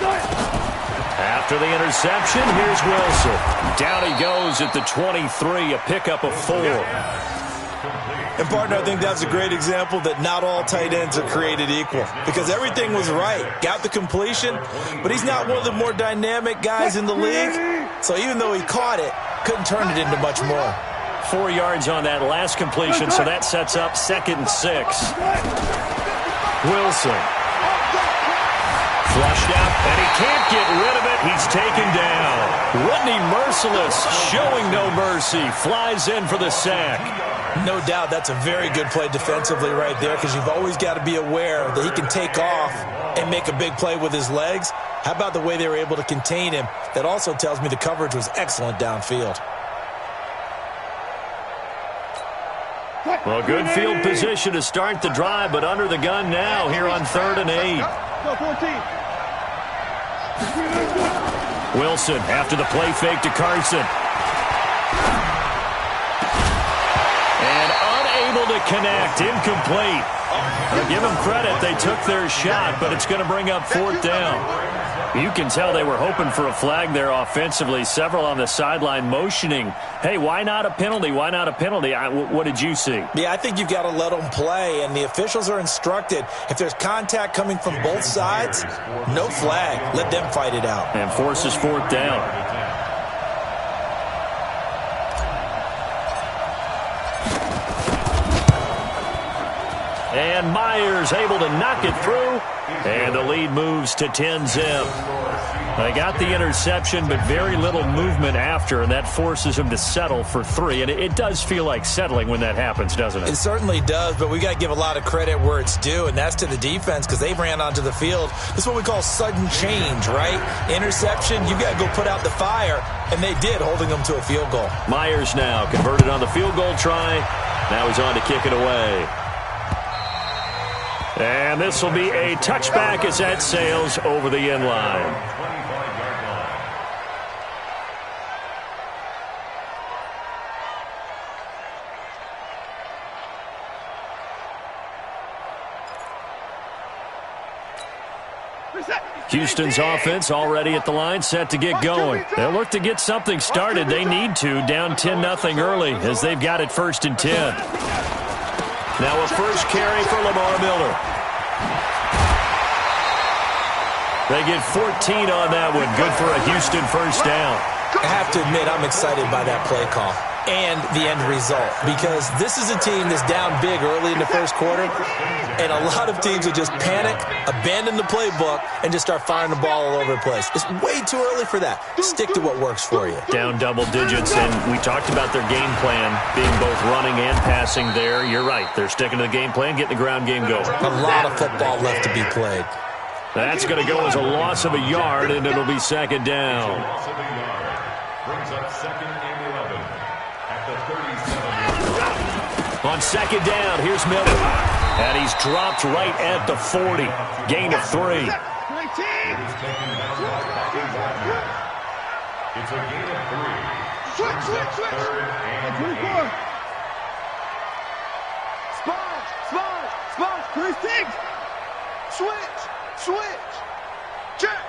After the interception, here's Wilson. Down he goes at the 23, a pickup of 4. And, partner, I think that's a great example that not all tight ends are created equal because everything was right. Got the completion, but he's not one of the more dynamic guys in the league. So even though he caught it, couldn't turn it into much more. 4 yards on that last completion, so that sets up 2nd and 6. Wilson. Flushed out, and he can't get rid of it. He's taken down. Whitney Merciless, showing no mercy, flies in for the sack. No doubt that's a very good play defensively right there because you've always got to be aware that he can take off and make a big play with his legs. How about the way they were able to contain him? That also tells me the coverage was excellent downfield. Well, good field position to start the drive, but under the gun now here on 3rd and 8. Wilson after the play fake to Carson. And unable to connect, incomplete. I'll give them credit, they took their shot, but it's going to bring up 4th down. You can tell they were hoping for a flag there offensively. Several on the sideline motioning, hey, why not a penalty? Why not a penalty? What did you see? Yeah, I think you've got to let them play, and the officials are instructed. If there's contact coming from both sides, no flag. Let them fight it out. And forces 4th down. And Myers able to knock it through. And the lead moves to 10-zip. They got the interception, but very little movement after, and that forces them to settle for 3. And it does feel like settling when that happens, doesn't it? It certainly does, but we got to give a lot of credit where it's due, and that's to the defense because they ran onto the field. This is what we call sudden change, right? Interception, you got to go put out the fire, and they did, holding them to a field goal. Myers now converted on the field goal try. Now he's on to kick it away. And this will be a touchback as that sails over the end line. Houston's offense already at the line, set to get going. They'll look to get something started. They need to, down 10-0 early as they've got it 1st and 10. Now a first carry for Lamar Miller. They get 14 on that one. Good for a Houston first down. I have to admit, I'm excited by that play call and the end result because this is a team that's down big early in the first quarter, and a lot of teams will just panic, abandon the playbook, and just start firing the ball all over the place. It's way too early for that. Stick to what works for you. Down double digits, and we talked about their game plan being both running and passing there. You're right. They're sticking to the game plan, getting the ground game going. A lot of football left to be played. That's going to go as a loss of a yard, and it'll be 2nd down. Brings up 2nd and 11 at the 37. On 2nd down, here's Miller. And he's dropped right at the 40. Gain of 3. It's a gain of 3. Switch. 3rd and 24. Spot. 3-6. Switch. Check.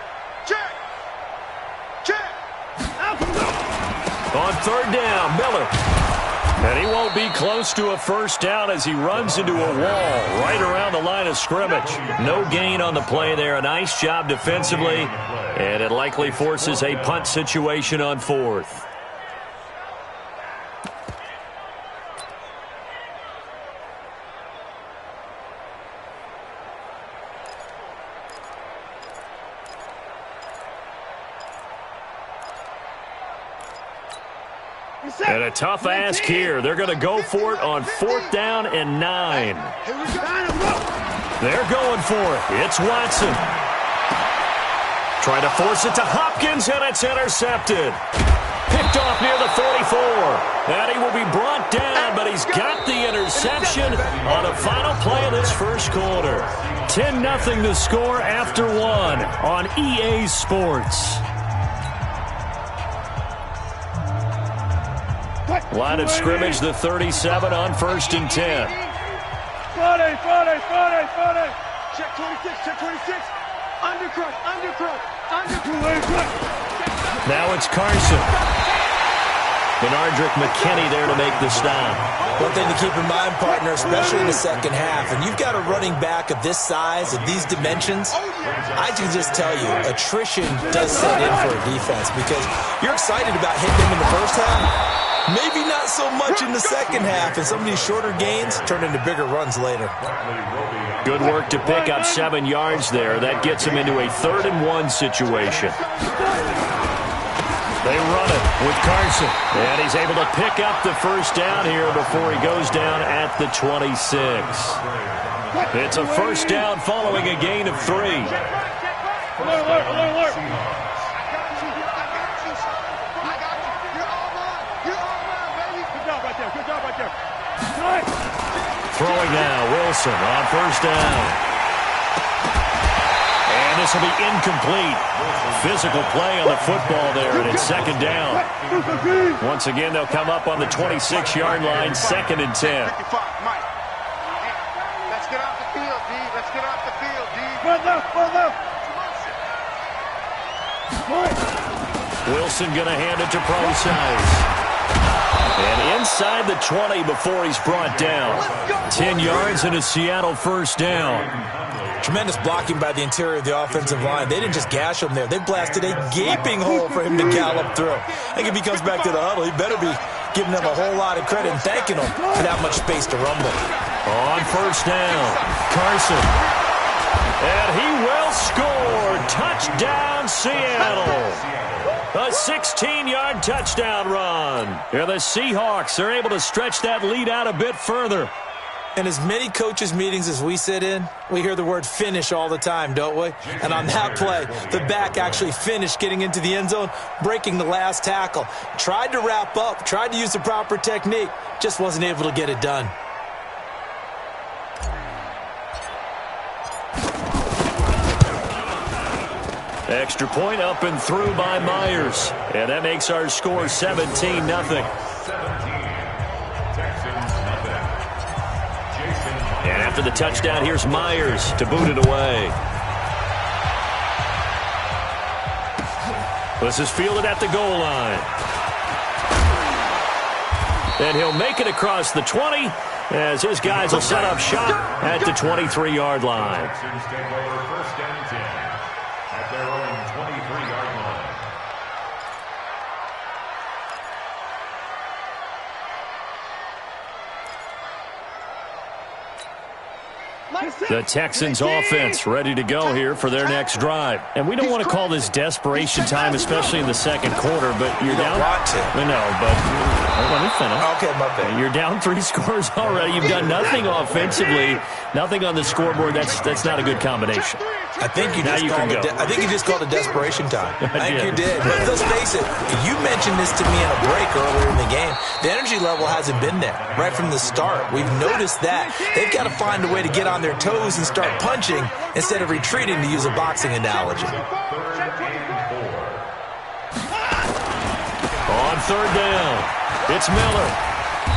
On 3rd down, Miller. And he won't be close to a first down as he runs into a wall right around the line of scrimmage. No gain on the play there. A nice job defensively. And it likely forces a punt situation on 4th. And a tough ask here. They're going to go for it on 4th down and 9. They're going for it. It's Watson. Trying to force it to Hopkins, and it's intercepted. Picked off near the 44. And he will be brought down, but he's got the interception on the final play of this first quarter. 10-0 the score after 1 on EA Sports. Line of scrimmage, the 37 on 1st and 10. 40. Check 26. Undercrook. Now it's Carson. Benardrick McKinney there to make the stop. One thing to keep in mind, partner, especially in the second half, and you've got a running back of this size, of these dimensions, I can just tell you, attrition does set in for a defense because you're excited about hitting him in the first half, maybe not so much in the second half, and some of these shorter gains turn into bigger runs later. Good work to pick up 7 yards there. That gets him into a 3rd-and-1 situation. They run it with Carson. And he's able to pick up the first down here before he goes down at the 26. It's a first down following a gain of 3. Alert. Good job right there. Throwing now, Wilson on first down. And this will be incomplete. Physical play on the football there, and it's 2nd down. Once again, they'll come up on the 26-yard line, 2nd and 10. Let's get off the field, D. Let's get off the field, D. Wilson going to hand it to Procise. And inside the 20 before he's brought down. 10 yards and a Seattle first down. Tremendous blocking by the interior of the offensive line. They didn't just gash him there. They blasted a gaping hole for him to gallop through. I think if he comes back to the huddle, he better be giving them a whole lot of credit and thanking them for that much space to rumble. On first down, Carson. And he will score. Touchdown, Seattle. A 16-yard touchdown run. And the Seahawks are able to stretch that lead out a bit further. In as many coaches' meetings as we sit in, we hear the word finish all the time, don't we? And on that play, the back actually finished getting into the end zone, breaking the last tackle. Tried to wrap up, tried to use the proper technique, just wasn't able to get it done. Extra point up and through by Myers. And that makes our score 17-0. And after the touchdown, here's Myers to boot it away. This is fielded at the goal line. And he'll make it across the 20 as his guys will set up shop at the 23-yard line. At their own 23-yard line. The Texans offense ready to go here for their next drive. And we don't want to call this desperation time, especially in the second quarter, but you're down. Want to. No, but let me finish. Okay, my bad. You're down 3 scores already. You've done nothing offensively, nothing on the scoreboard. That's not a good combination. I think you just called it desperation time. I think you did. But let's face it, you mentioned this to me in a break earlier in the game. The energy level hasn't been there right from the start. We've noticed that. They've got to find a way to get on their toes and start punching instead of retreating, to use a boxing analogy. On third down, it's Miller.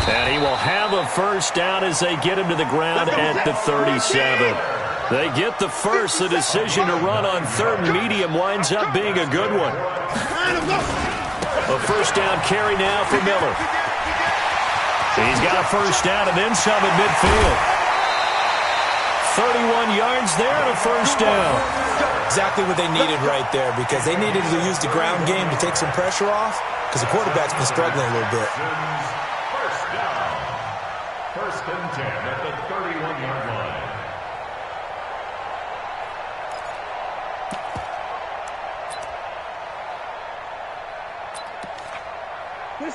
And he will have a first down as they get him to the ground at the 37. They get the first. The decision to run on 3rd and medium winds up being a good one. A first down carry now for Miller. He's got a first down and then some at midfield. 31 yards there and a first down. Exactly what they needed right there, because they needed to use the ground game to take some pressure off, because the quarterback's been struggling a little bit. First down. 1st and 10 at the 31-yard line.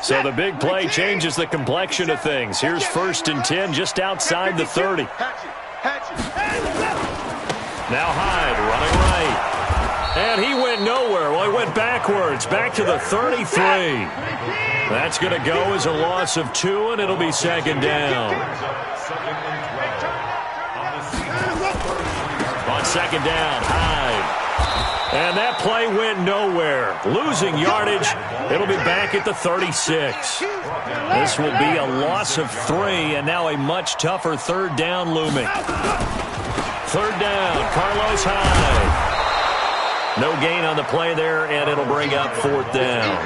So the big play changes the complexion of things. Here's 1st and 10 just outside the 30. Now Hyde running right. And he went nowhere. Well, he went backwards, back to the 33. That's going to go as a loss of 2, and it'll be 2nd down. On 2nd down, Hyde. And that play went nowhere. Losing yardage. It'll be back at the 36. This will be a loss of 3, and now a much tougher 3rd down looming. 3rd down, Carlos Hyde. No gain on the play there, and it'll bring up 4th down.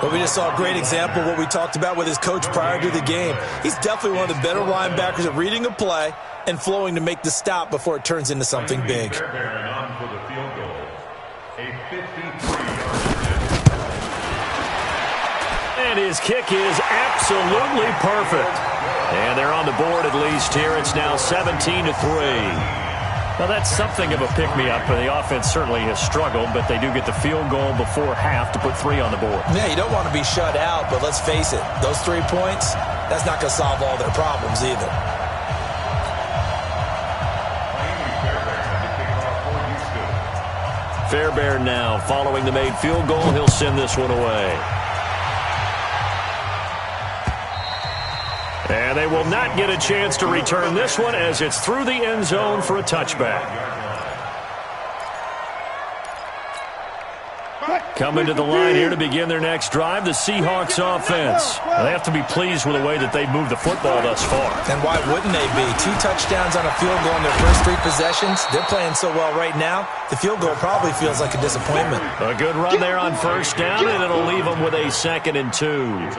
Well, we just saw a great example of what we talked about with his coach prior to the game. He's definitely one of the better linebackers at reading a play and flowing to make the stop before it turns into something big. And his kick is absolutely perfect. And they're on the board at least here. It's now 17-3. Well, that's something of a pick-me-up. The offense certainly has struggled, but they do get the field goal before half to put 3 on the board. Yeah, you don't want to be shut out, but let's face it, those 3 points, that's not going to solve all their problems either. Fairbairn now following the made field goal. He'll send this one away. And they will not get a chance to return this one as it's through the end zone for a touchback. Coming to the line here to begin their next drive, the Seahawks offense. They have to be pleased with the way that they've moved the football thus far. And why wouldn't they be? 2 touchdowns on a field goal in their first 3 possessions. They're playing so well right now, the field goal probably feels like a disappointment. A good run there on 1st down, and it'll leave them with a 2nd and 2.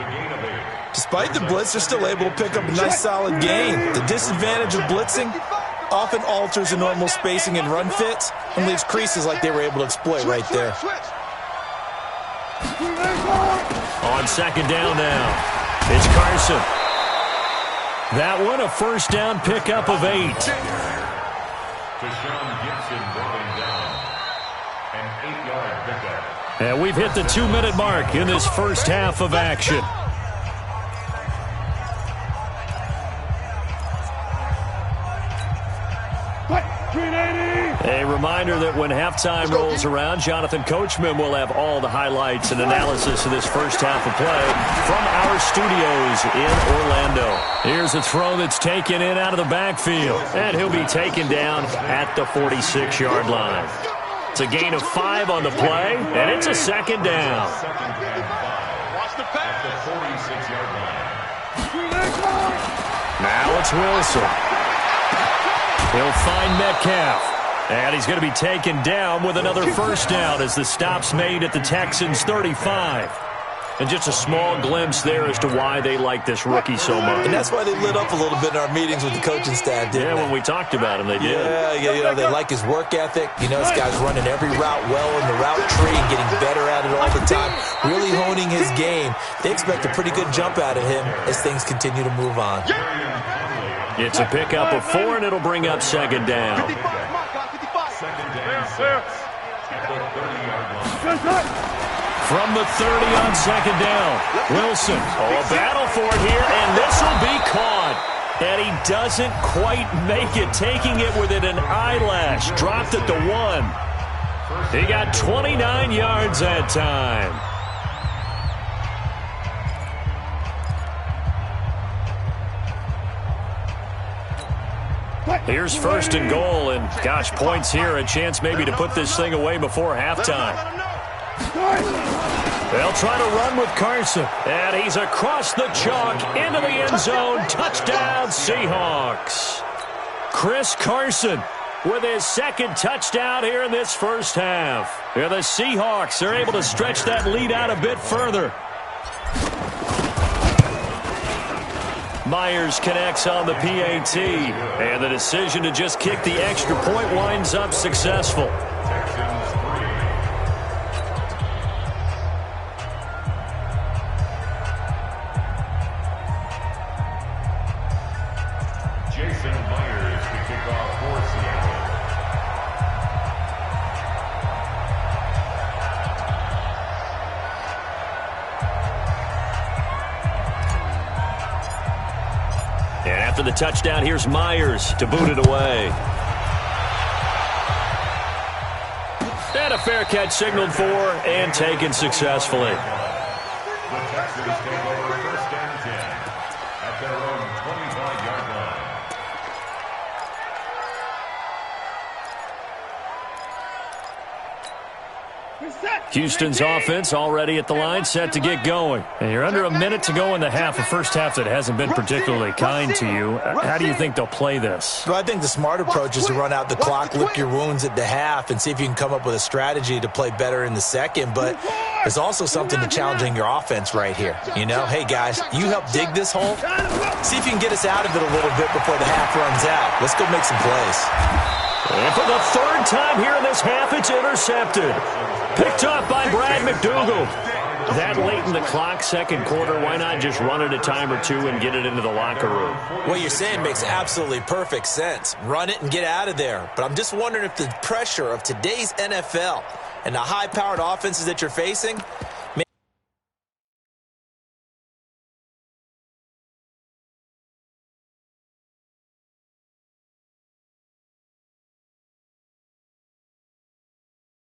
Despite the blitz, they're still able to pick up a nice solid gain. The disadvantage of blitzing often alters the normal spacing and run fits and leaves creases like they were able to exploit right there. On 2nd down now, it's Carson. That one, a 1st down pickup of 8. And we've hit the 2-minute mark in this first half of action. A reminder that when halftime rolls around, Jonathan Coachman will have all the highlights and analysis of this first half of play from our studios in Orlando. Here's a throw that's taken in out of the backfield, and he'll be taken down at the 46-yard line. It's a gain of 5 on the play, and it's a 2nd down. Now it's Wilson. He'll find Metcalf. And he's going to be taken down with another 1st down as the stop's made at the Texans' 35. And just a small glimpse there as to why they like this rookie so much. And that's why they lit up a little bit in our meetings with the coaching staff, didn't they? When we talked about him, they did. Yeah, they like his work ethic. You know, this guy's running every route well in the route tree and getting better at it all the time, really honing his game. They expect a pretty good jump out of him as things continue to move on. It's a pickup of 4, and it'll bring up 2nd down. From the 30 on 2nd down, Wilson. A battle for it here, and this will be caught. And he doesn't quite make it, taking it within an eyelash. Dropped at the 1. He got 29 yards that time. Here's 1st and goal, and gosh, points here, a chance maybe to put this thing away before halftime. They'll try to run with Carson, and he's across the chalk into the end zone. Touchdown, Seahawks. Chris Carson with his 2nd touchdown here in this first half. And the Seahawks are able to stretch that lead out a bit further. Myers connects on the PAT, and the decision to just kick the extra point winds up successful. Jason Myers to kick off for Seattle. And after the touchdown, here's Myers to boot it away. And a fair catch signaled for and taken successfully. The Texans take over 1st and 10 at their own 25-yard line. Houston's offense already at the line, set to get going. And you're under a minute to go in the half, a first half that hasn't been particularly kind to you. How do you think they'll play this? Well, I think the smart approach is to run out the clock, lick your wounds at the half, and see if you can come up with a strategy to play better in the second. But there's also something to challenging your offense right here. You know, hey, guys, you help dig this hole. See if you can get us out of it a little bit before the half runs out. Let's go make some plays. And for the third time here in this half, it's intercepted. Picked off by Brad McDougal. That late in the clock, second quarter, why not just run it a time or two and get it into the locker room? What you're saying makes absolutely perfect sense. Run it and get out of there. But I'm just wondering if the pressure of today's NFL and the high-powered offenses that you're facing